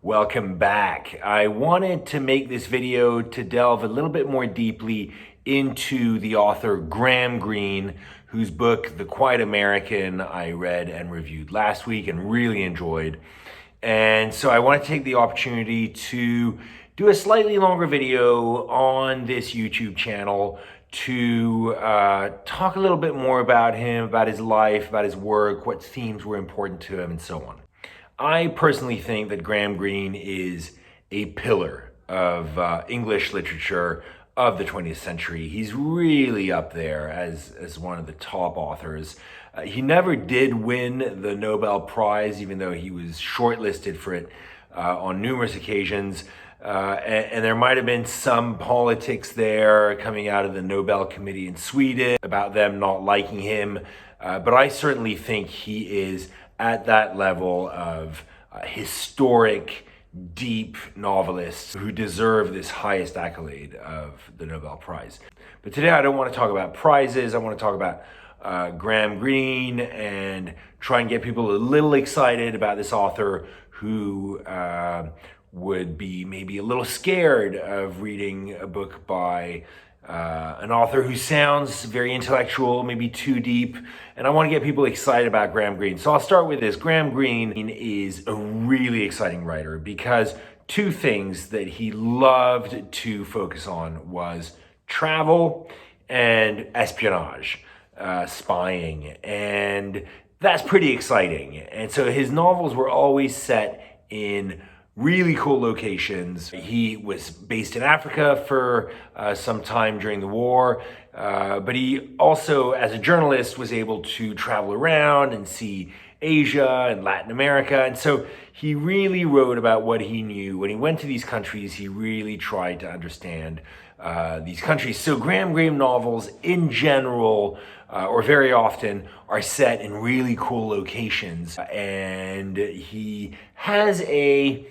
Welcome back. I wanted to make this video to delve a little bit more deeply into the author Graham Greene, whose book, The Quiet American, I read and reviewed last week and really enjoyed. And so I want to take the opportunity to do a slightly longer video on this YouTube channel to talk a little bit more about him, about his life, about his work, what themes were important to him, and so on. I personally think that Graham Greene is a pillar of English literature of the 20th century. He's really up there as one of the top authors. He never did win the Nobel Prize, even though he was shortlisted for it on numerous occasions. And there might have been some politics there coming out of the Nobel Committee in Sweden about them not liking him. But I certainly think he is at that level of historic, deep novelists who deserve this highest accolade of the Nobel Prize. But today I don't want to talk about prizes. I want to talk about Graham Greene and try and get people a little excited about this author who would be maybe a little scared of reading a book by an author who sounds very intellectual, maybe too deep, and I want to get people excited about Graham Greene. So I'll start with this. Graham Greene is a really exciting writer because two things that he loved to focus on was travel and espionage, spying, and that's pretty exciting. And so his novels were always set in really cool locations. He was based in Africa for some time during the war, but he also, as a journalist, was able to travel around and see Asia and Latin America. And so he really wrote about what he knew. When he went to these countries, he really tried to understand these countries. So Graham Greene novels in general, or very often, are set in really cool locations. And he has a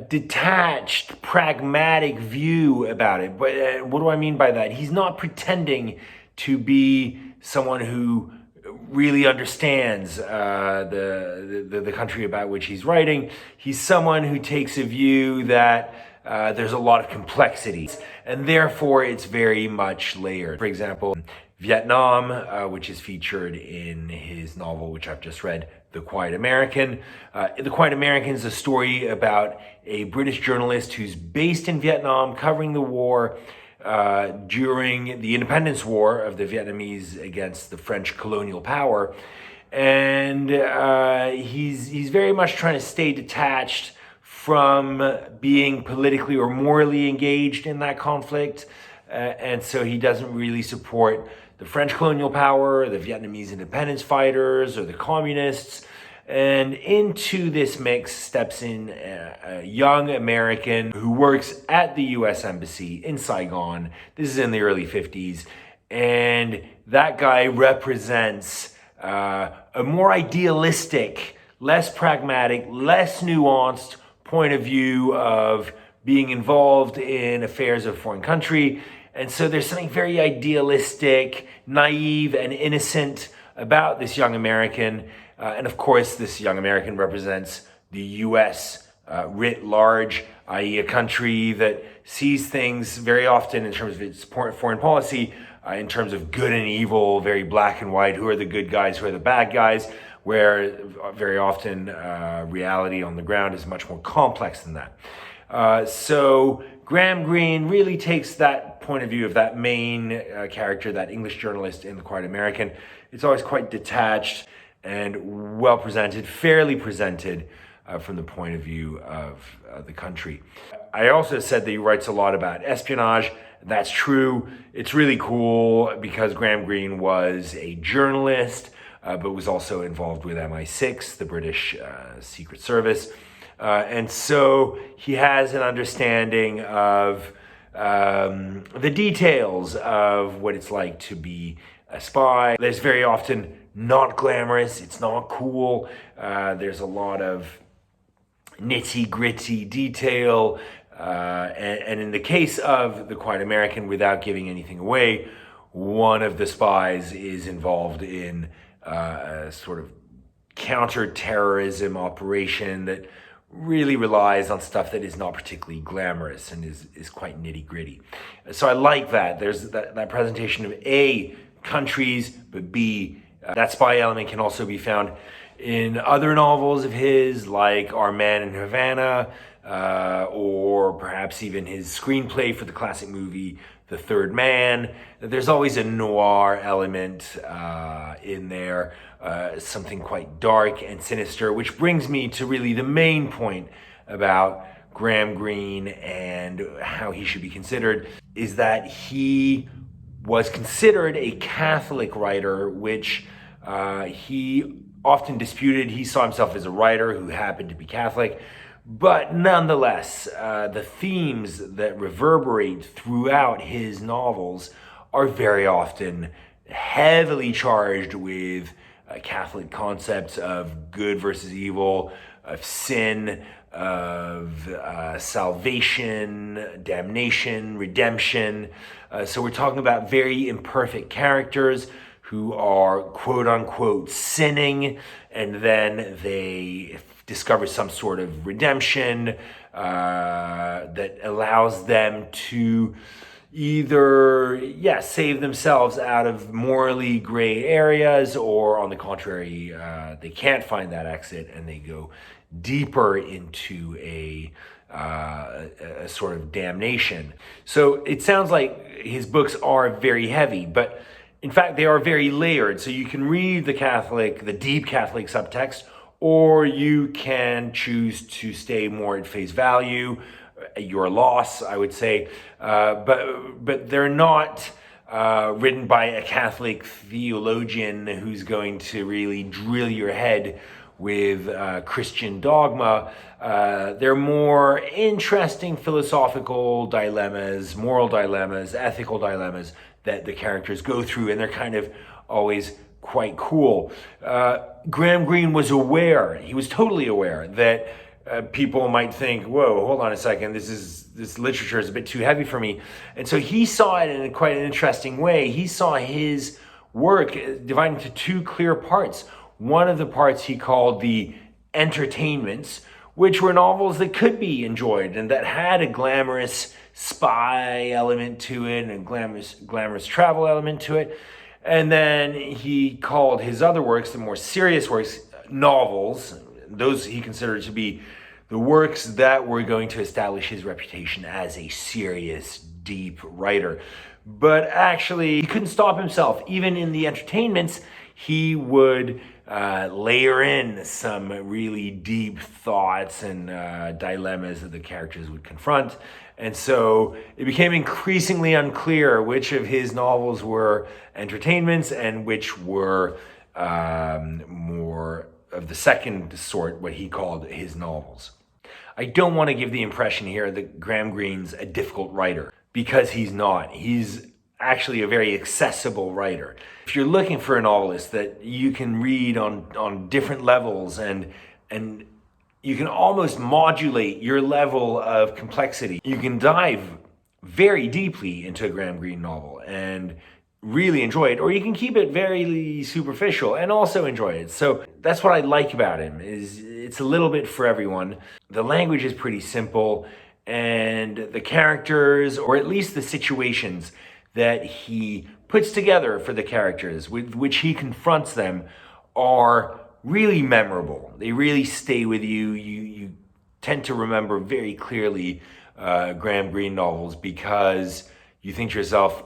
detached, pragmatic view about it. But what do I mean by that? He's not pretending to be someone who really understands the country about which he's writing. He's someone who takes a view that there's a lot of complexities, and therefore it's very much layered. For example, Vietnam, which is featured in his novel, which I've just read, The Quiet American. The Quiet American is a story about a British journalist who's based in Vietnam, covering the war during the independence war of the Vietnamese against the French colonial power. And he's very much trying to stay detached from being politically or morally engaged in that conflict. And so he doesn't really support the French colonial power, the Vietnamese independence fighters, or the communists. And into this mix steps in a young American who works at the US Embassy in Saigon. This is in the early 50s. And that guy represents a more idealistic, less pragmatic, less nuanced point of view of being involved in affairs of a foreign country. And so there's something very idealistic, naive, and innocent about this young American. And of course, this young American represents the US writ large, i.e. a country that sees things very often in terms of its foreign policy, in terms of good and evil, very black and white, who are the good guys, who are the bad guys, where very often reality on the ground is much more complex than that. So Graham Greene really takes that point of view of that main character, that English journalist in The Quiet American. It's always quite detached and well presented, fairly presented from the point of view of the country. I also said that he writes a lot about espionage. That's true. It's really cool because Graham Greene was a journalist, but was also involved with MI6, the British Secret Service. And so he has an understanding of the details of what it's like to be a spy. There's very often not glamorous, it's not cool. There's a lot of nitty-gritty detail. And in the case of The Quiet American, without giving anything away, one of the spies is involved in a sort of counter-terrorism operation that really relies on stuff that is not particularly glamorous and is quite nitty gritty. So I like that. There's that presentation of A, countries, but B, that spy element can also be found in other novels of his, like Our Man in Havana, or perhaps even his screenplay for the classic movie The Third Man. There's always a noir element in there, something quite dark and sinister, which brings me to really the main point about Graham Greene and how he should be considered, is that he was considered a Catholic writer, which he often disputed. He saw himself as a writer who happened to be Catholic. But nonetheless, the themes that reverberate throughout his novels are very often heavily charged with Catholic concepts of good versus evil, of sin, of salvation, damnation, redemption. So we're talking about very imperfect characters who are quote unquote sinning, and then they discover some sort of redemption that allows them to either, save themselves out of morally gray areas, or on the contrary, they can't find that exit and they go deeper into a sort of damnation. So it sounds like his books are very heavy, but in fact, they are very layered. So you can read the deep Catholic subtext, or you can choose to stay more at face value, your loss, I would say. But they're not written by a Catholic theologian who's going to really drill your head with Christian dogma. They're more interesting philosophical dilemmas, moral dilemmas, ethical dilemmas that the characters go through, and they're kind of always quite cool. Graham Greene was aware, he was totally aware that people might think, whoa, hold on a second, this literature is a bit too heavy for me. And so he saw it in quite an interesting way. He saw his work divided into two clear parts. One of the parts he called the entertainments, which were novels that could be enjoyed and that had a glamorous spy element to it and a glamorous travel element to it. And then he called his other works, the more serious works, novels. Those he considered to be the works that were going to establish his reputation as a serious, deep writer. But actually, he couldn't stop himself. Even in the entertainments, he would layer in some really deep thoughts and dilemmas that the characters would confront. And so it became increasingly unclear which of his novels were entertainments and which were more of the second sort, what he called his novels. I don't want to give the impression here that Graham Greene's a difficult writer, because he's not. He's actually a very accessible writer. If you're looking for a novelist that you can read on different levels and you can almost modulate your level of complexity, you can dive very deeply into a Graham Greene novel and really enjoy it, or you can keep it very superficial and also enjoy it. So that's what I like about him, is it's a little bit for everyone. The language is pretty simple, and the characters, or at least the situations that he puts together for the characters with which he confronts them, are really memorable. They really stay with you. You tend to remember very clearly Graham Greene novels, because you think to yourself,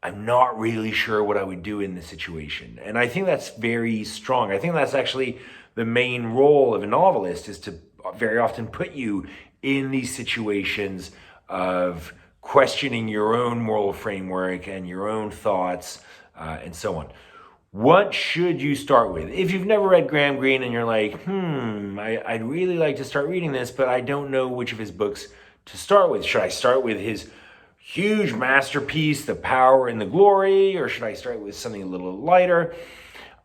I'm not really sure what I would do in this situation. And I think that's very strong. I think that's actually the main role of a novelist, is to very often put you in these situations of questioning your own moral framework and your own thoughts, and so on. What should you start with? If you've never read Graham Greene and you're like, I'd really like to start reading this, but I don't know which of his books to start with. Should I start with his huge masterpiece, The Power and the Glory, or should I start with something a little lighter?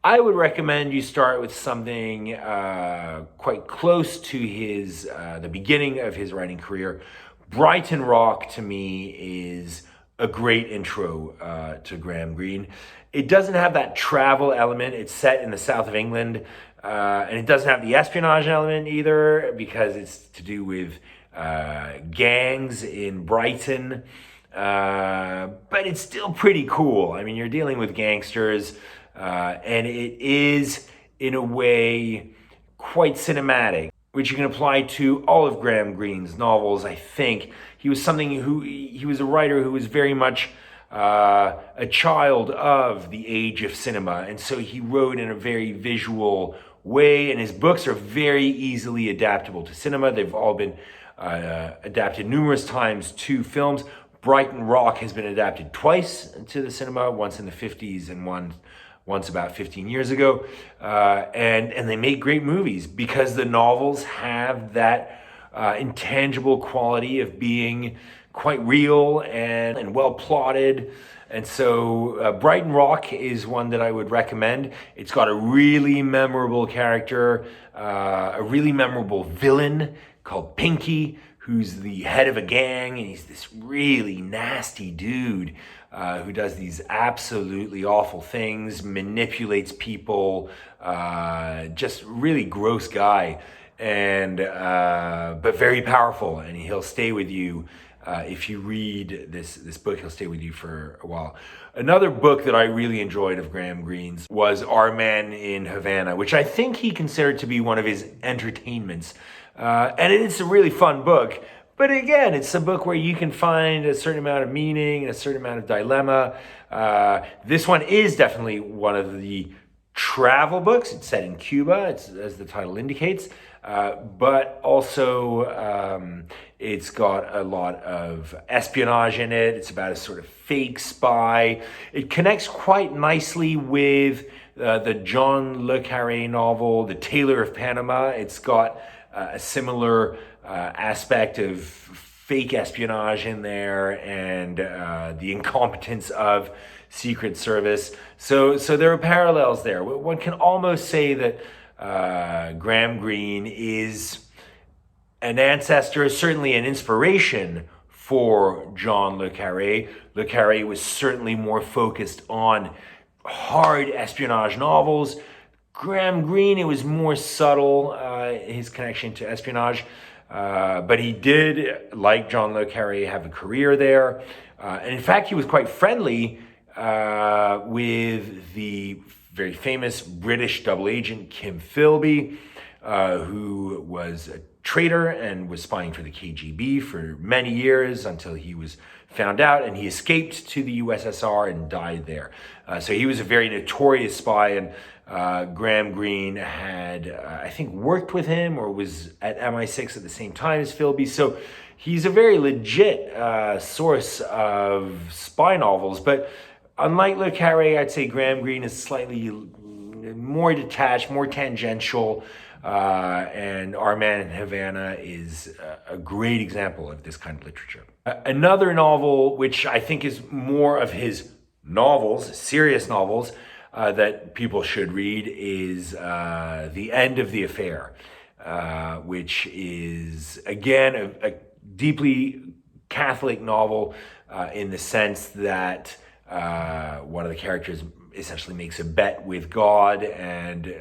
I would recommend you start with something quite close to his the beginning of his writing career. Brighton Rock, to me, is a great intro to Graham Greene. It doesn't have that travel element. It's set in the south of England. and it doesn't have the espionage element either because it's to do with gangs in Brighton. But it's still pretty cool. I mean, you're dealing with gangsters, and it is, in a way, quite cinematic, which you can apply to all of Graham Greene's novels. I think he was a writer who was very much a child of the age of cinema, and so he wrote in a very visual way, and his books are very easily adaptable to cinema. They've all been adapted numerous times to films. Brighton Rock has been adapted twice to the cinema, once in the 50s and once about 15 years ago. And they make great movies because the novels have that intangible quality of being quite real and well plotted. And so Brighton Rock is one that I would recommend. It's got a really memorable character, a really memorable villain called Pinky, who's the head of a gang, and he's this really nasty dude who does these absolutely awful things, manipulates people, just really gross guy, and but very powerful, and he'll stay with you. If you read this book, he'll stay with you for a while. Another book that I really enjoyed of Graham Greene's was Our Man in Havana, which I think he considered to be one of his entertainments. And it's a really fun book. But again, it's a book where you can find a certain amount of meaning and a certain amount of dilemma. This one is definitely one of the travel books. It's set in Cuba, as the title indicates. But also it's got a lot of espionage in it. It's about a sort of fake spy. It connects quite nicely with the John le Carre novel, The Tailor of Panama. It's got a similar aspect of fake espionage in there and the incompetence of Secret Service. So there are parallels there. One can almost say that Graham Greene is an ancestor, certainly an inspiration for John le Carre. Le Carre was certainly more focused on hard espionage novels. Graham Greene, it was more subtle, his connection to espionage. But he did, like John le Carre, have a career there. And in fact, he was quite friendly with the very famous British double agent Kim Philby, who was a traitor and was spying for the KGB for many years until he was found out, and he escaped to the USSR and died there. So he was a very notorious spy, and Graham Greene had, I think, worked with him or was at MI6 at the same time as Philby. So he's a very legit source of spy novels. But unlike Le Carre, I'd say Graham Greene is slightly more detached, more tangential. And Our Man in Havana is a great example of this kind of literature. Another novel, which I think is more of his novels, serious novels, that people should read is The End of the Affair, which is, again, a deeply Catholic novel in the sense that one of the characters essentially makes a bet with God and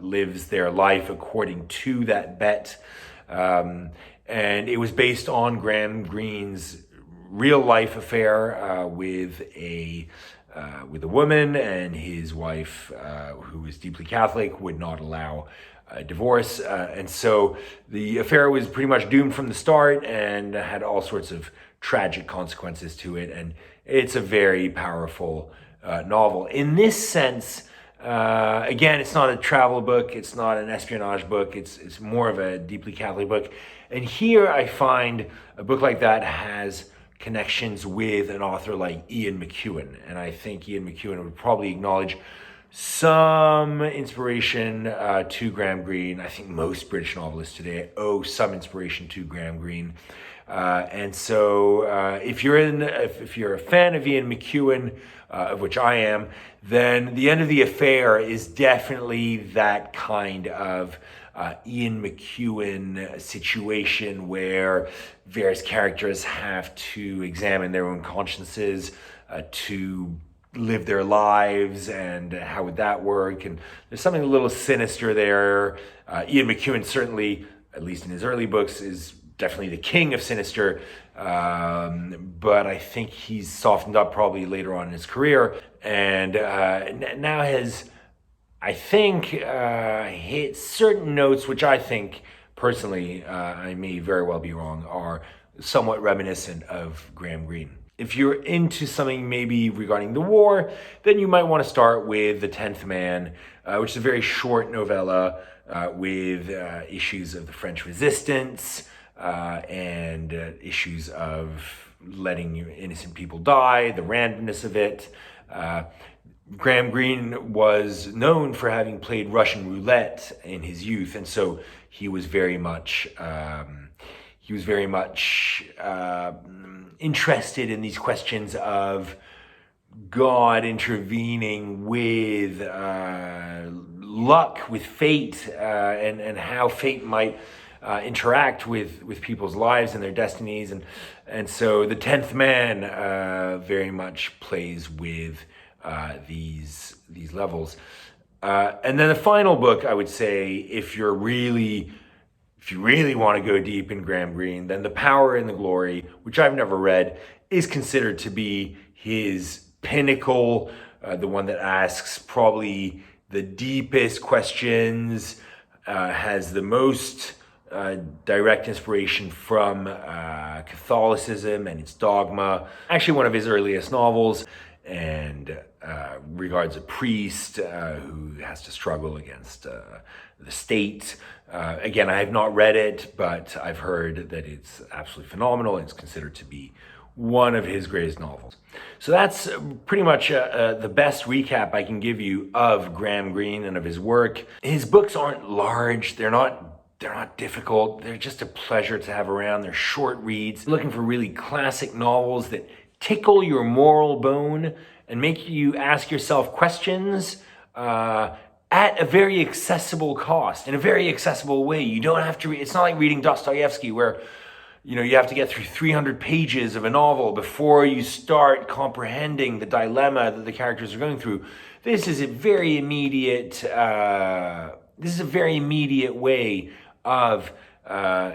lives their life according to that bet. And it was based on Graham Greene's real life affair with a woman, and his wife, who was deeply Catholic, would not allow a divorce. And so the affair was pretty much doomed from the start and had all sorts of tragic consequences to it. And it's a very powerful novel. In this sense, again, it's not a travel book, it's not an espionage book, it's more of a deeply Catholic book. And here I find a book like that has connections with an author like Ian McEwan. And I think Ian McEwan would probably acknowledge some inspiration to Graham Greene. I think most British novelists today owe some inspiration to Graham Greene. And so if you're a fan of Ian McEwan, of which I am, then The End of the Affair is definitely that kind of Ian McEwan situation where various characters have to examine their own consciences to live their lives, and how would that work? And there's something a little sinister there. Ian McEwan certainly, at least in his early books, is definitely the king of sinister, but I think he's softened up probably later on in his career, and now has, I think, hit certain notes which I think personally, I may very well be wrong, are somewhat reminiscent of Graham Greene. If you're into something maybe regarding the war, then you might want to start with The 10th Man, which is a very short novella with issues of the French resistance and issues of letting innocent people die, the randomness of it. Graham Greene was known for having played Russian roulette in his youth, and so he was very much interested in these questions of God intervening with luck, with fate, and how fate might interact with people's lives and their destinies, and so The 10th Man very much plays with these levels. And then the final book, I would say, if you really want to go deep in Graham Greene, then The Power and the Glory, which I've never read, is considered to be his pinnacle, the one that asks probably the deepest questions, has the most direct inspiration from Catholicism and its dogma. Actually, one of his earliest novels, and regards a priest who has to struggle against the state. Again, I have not read it, but I've heard that it's absolutely phenomenal, and it's considered to be one of his greatest novels. So that's pretty much the best recap I can give you of Graham Greene and of his work. His books aren't large, they're not difficult, they're just a pleasure to have around. They're short reads. Looking for really classic novels that tickle your moral bone and make you ask yourself questions at a very accessible cost, in a very accessible way. You don't have to read, it's not like reading Dostoevsky where you have to get through 300 pages of a novel before you start comprehending the dilemma that the characters are going through. This is a very immediate way of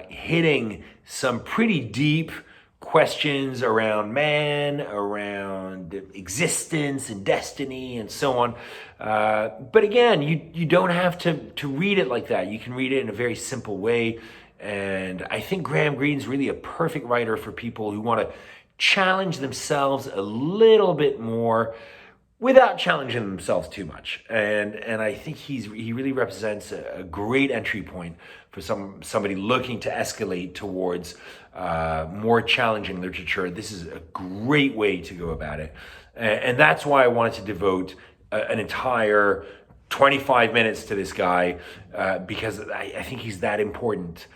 hitting some pretty deep questions around man, around existence and destiny and so on. But again, you don't have to read it like that. You can read it in a very simple way. And I think Graham Greene's really a perfect writer for people who want to challenge themselves a little bit more without challenging themselves too much. And I think he really represents a great entry point for somebody looking to escalate towards more challenging literature. This is a great way to go about it. And that's why I wanted to devote an entire 25 minutes to this guy, because I think he's that important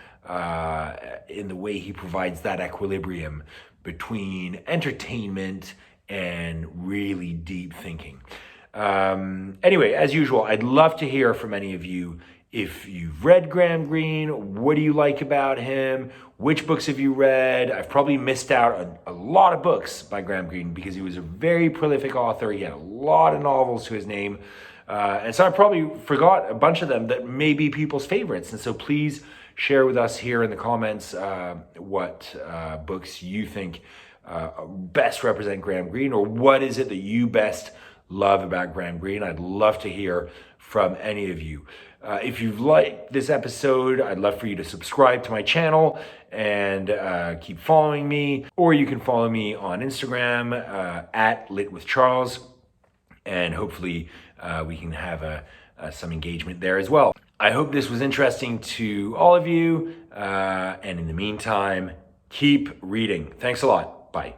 in the way he provides that equilibrium between entertainment and really deep thinking. Anyway, as usual, I'd love to hear from any of you. If you've read Graham Greene, what do you like about him? Which books have you read? I've probably missed out on a lot of books by Graham Greene because he was a very prolific author. He had a lot of novels to his name. And so I probably forgot a bunch of them that may be people's favorites. And so please share with us here in the comments what books you think best represent Graham Greene, or what is it that you best love about Graham Greene. I'd love to hear from any of you. If you've liked this episode, I'd love for you to subscribe to my channel and keep following me, or you can follow me on Instagram at LitWithCharles, and hopefully we can have some engagement there as well. I hope this was interesting to all of you, and in the meantime, keep reading. Thanks a lot. Bye.